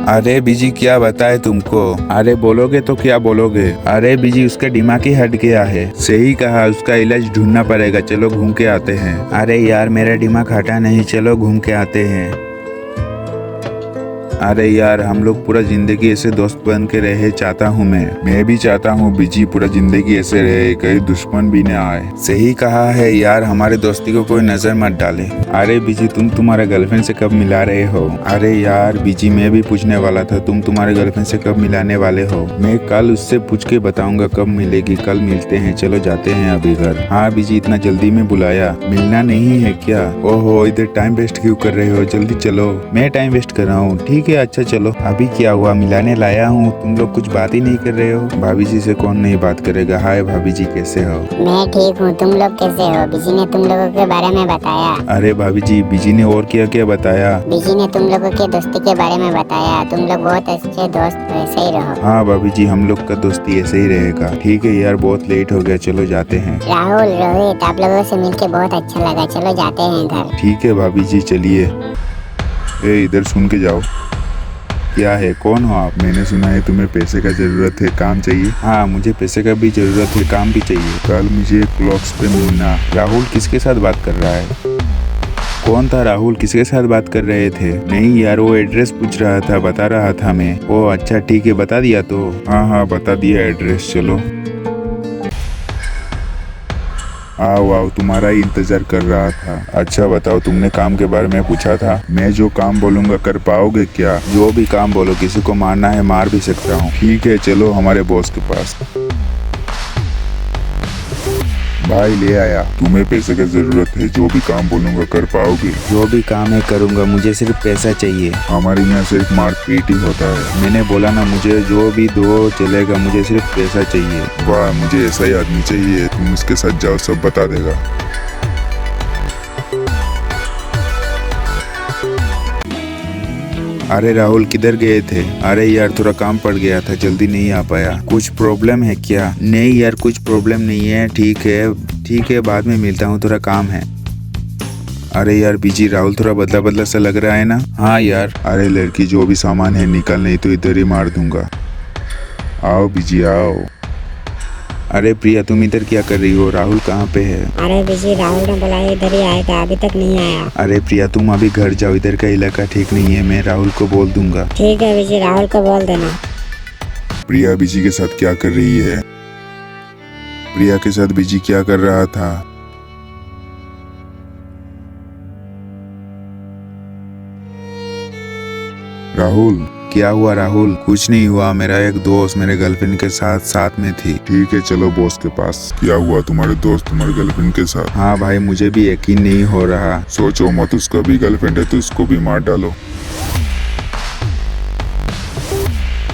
अरे बीजी क्या बताए तुमको। अरे बोलोगे तो क्या बोलोगे। अरे बीजी उसका दिमाग ही हट गया है। सही कहा, उसका इलाज ढूंढना पड़ेगा। चलो घूम के आते हैं। अरे यार मेरा दिमाग हटा नहीं, चलो घूम के आते हैं। अरे यार हम लोग पूरा जिंदगी ऐसे दोस्त बन के रहे चाहता हूँ मैं भी चाहता हूँ बीजी पूरा जिंदगी ऐसे रहे, कहीं दुश्मन भी न आए। सही कहा है यार, हमारे दोस्ती को कोई नजर मत डाले। अरे बीजी तुम तुम्हारे गर्लफ्रेंड से कब मिला रहे हो। अरे यार बीजी मैं भी पूछने वाला था, तुम तुम्हारे गर्लफ्रेंड से कब मिलाने वाले हो। मैं कल उससे पूछ के बताऊंगा कब मिलेगी। कल मिलते हैं, चलो जाते हैं अभी घर। हाँ बीजी इतना जल्दी में बुलाया, मिलना नहीं है क्या। ओहो इधर टाइम वेस्ट क्यों कर रहे हो, जल्दी चलो। मैं टाइम वेस्ट कर रहा हूँ, ठीक है अच्छा चलो। अभी क्या हुआ, मिलाने लाया हूँ, तुम लोग कुछ बात ही नहीं कर रहे हो। भाभी जी से कौन नहीं बात करेगा। हाय भाभी जी कैसे हो। मैं ठीक हूँ, तुम लोग कैसे हो। बीजी ने तुम लोगों के बारे में बताया। अरे भाभी जी बीजी ने और क्या क्या बताया। बीजी ने तुम लोगों के दोस्ती के बारे में बताया, तुम लोग बहुत अच्छे दोस्त हो, ऐसे ही रहो। हाँ भाभी जी हम लोग का दोस्ती ऐसे ही रहेगा। ठीक है यार बहुत लेट हो गया, चलो जाते हैं। राहुल रोहित आप लोगों से मिलके बहुत अच्छा लगा, चलो जाते हैं घर। ठीक है भाभी जी चलिए। ए इधर सुन के जाओ। क्या है, कौन हो आप। मैंने सुना है तुम्हें पैसे का जरूरत है, काम चाहिए। हाँ मुझे पैसे का भी जरूरत है, काम भी चाहिए। कल मुझे क्लॉक्स पे मिलना। राहुल किसके साथ बात कर रहा है। कौन था राहुल, किसके साथ बात कर रहे थे। नहीं यार वो एड्रेस पूछ रहा था, बता रहा था मैं। ओ अच्छा ठीक है बता दिया तो। हाँ बता दिया एड्रेस, चलो। आओ आओ तुम्हारा ही इंतजार कर रहा था। अच्छा बताओ तुमने काम के बारे में पूछा था, मैं जो काम बोलूंगा कर पाओगे क्या। जो भी काम बोलो, किसी को मारना है मार भी सकता हूँ। ठीक है चलो हमारे बॉस के पास। भाई ले आया, तुम्हें पैसे की जरूरत है, जो भी काम बोलूंगा कर पाओगे। जो भी काम है करूंगा, मुझे सिर्फ पैसा चाहिए। हमारे यहाँ सिर्फ मारपीट ही होता है। मैंने बोला ना मुझे जो भी दो चलेगा, मुझे सिर्फ पैसा चाहिए। वाह मुझे ऐसा ही आदमी चाहिए, तुम उसके साथ जाओ सब बता देगा। अरे राहुल किधर गए थे। अरे यार थोड़ा काम पड़ गया था, जल्दी नहीं आ पाया। कुछ प्रॉब्लम है क्या। नहीं यार कुछ प्रॉब्लम नहीं है, ठीक है बाद में मिलता हूँ, थोड़ा काम है। अरे यार बीजी राहुल थोड़ा बदला बदला सा लग रहा है ना। हाँ यार। अरे लड़की जो भी सामान है निकाल, नहीं तो इधर ही मार दूंगा। आओ बीजी आओ। अरे प्रिया तुम इधर क्या कर रही हो, राहुल कहाँ पे है। अरे बीजी राहुल ने बोला इधर ही आएगा, अभी तक नहीं आया। अरे प्रिया तुम अभी घर जाओ, इधर का इलाका ठीक नहीं है, मैं राहुल को बोल दूंगा। ठीक है बीजी राहुल को बोल देना। प्रिया बीजी के साथ क्या कर रही है। प्रिया के साथ बीजी क्या कर रहा था। राहुल क्या हुआ राहुल। कुछ नहीं हुआ, मेरा एक दोस्त मेरे गर्लफ्रेंड के साथ में थी। ठीक है चलो बॉस के पास। क्या हुआ, तुम्हारे दोस्त तुम्हारे गर्लफ्रेंड के साथ। हाँ भाई मुझे भी यकीन नहीं हो रहा। सोचो मत, उसका भी गर्लफ्रेंड है तो उसको भी मार डालो।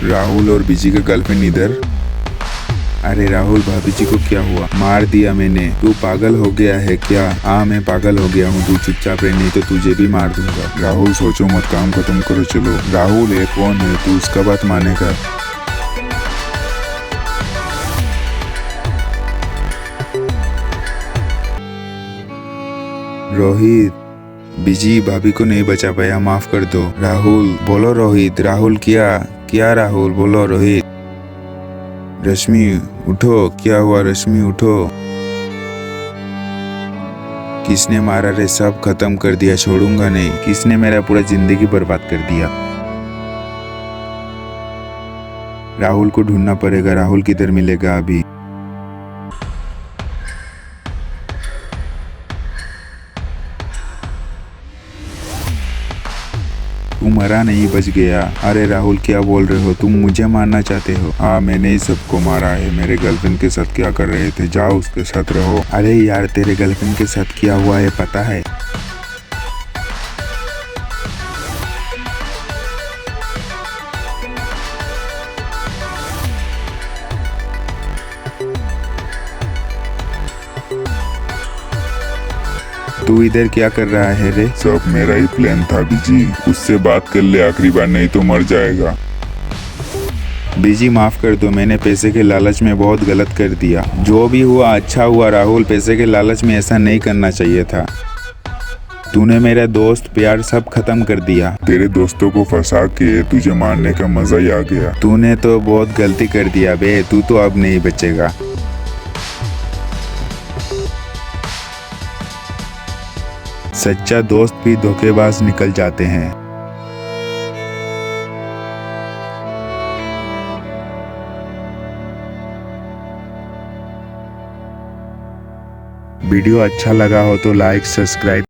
राहुल और बीजी का गर्लफ्रेंड इधर। अरे राहुल भाभी जी को क्या हुआ, मार दिया मैंने। तू पागल हो गया है क्या। हाँ मैं पागल हो गया हूँ, तू चुपचाप रह नहीं तो तुझे भी मार दूंगा। राहुल सोचो मत, काम खत्म करो चलो। राहुल ये कौन है, तू उसका बात मानेगा। रोहित बीजी भाभी को नहीं बचा पाया, माफ कर दो। राहुल बोलो रोहित। राहुल क्या राहुल बोलो रोहित। रश्मि उठो, क्या हुआ रश्मि उठो। किसने मारा रे, सब खत्म कर दिया, छोड़ूंगा नहीं। किसने मेरा पूरा जिंदगी बर्बाद कर दिया। राहुल को ढूंढना पड़ेगा, राहुल किधर मिलेगा अभी। तू मरा नहीं, बच गया। अरे राहुल क्या बोल रहे हो, तुम मुझे मारना चाहते हो। हाँ मैंने ही सबको मारा है। मेरे गर्लफ्रेंड के साथ क्या कर रहे थे, जाओ उसके साथ रहो। अरे यार तेरे गर्लफ्रेंड के साथ क्या हुआ है पता है। तू इधर क्या कर रहा है रे। सब मेरा ही प्लान था बीजी, उससे बात कर ले आखिरी बार, नहीं तो मर जाएगा। बीजी माफ कर दो, मैंने पैसे के लालच में बहुत गलत कर दिया। जो भी हुआ अच्छा हुआ राहुल, पैसे के लालच में ऐसा नहीं करना चाहिए था। तूने मेरा दोस्त प्यार सब खत्म कर दिया। तेरे दोस्तों को फंसा के तुझे मारने का मजा ही आ गया। तूने तो बहुत गलती कर दिया बे, तू तो अब नहीं बचेगा। सच्चा दोस्त भी धोखेबाज निकल जाते हैं। वीडियो अच्छा लगा हो तो लाइक सब्सक्राइब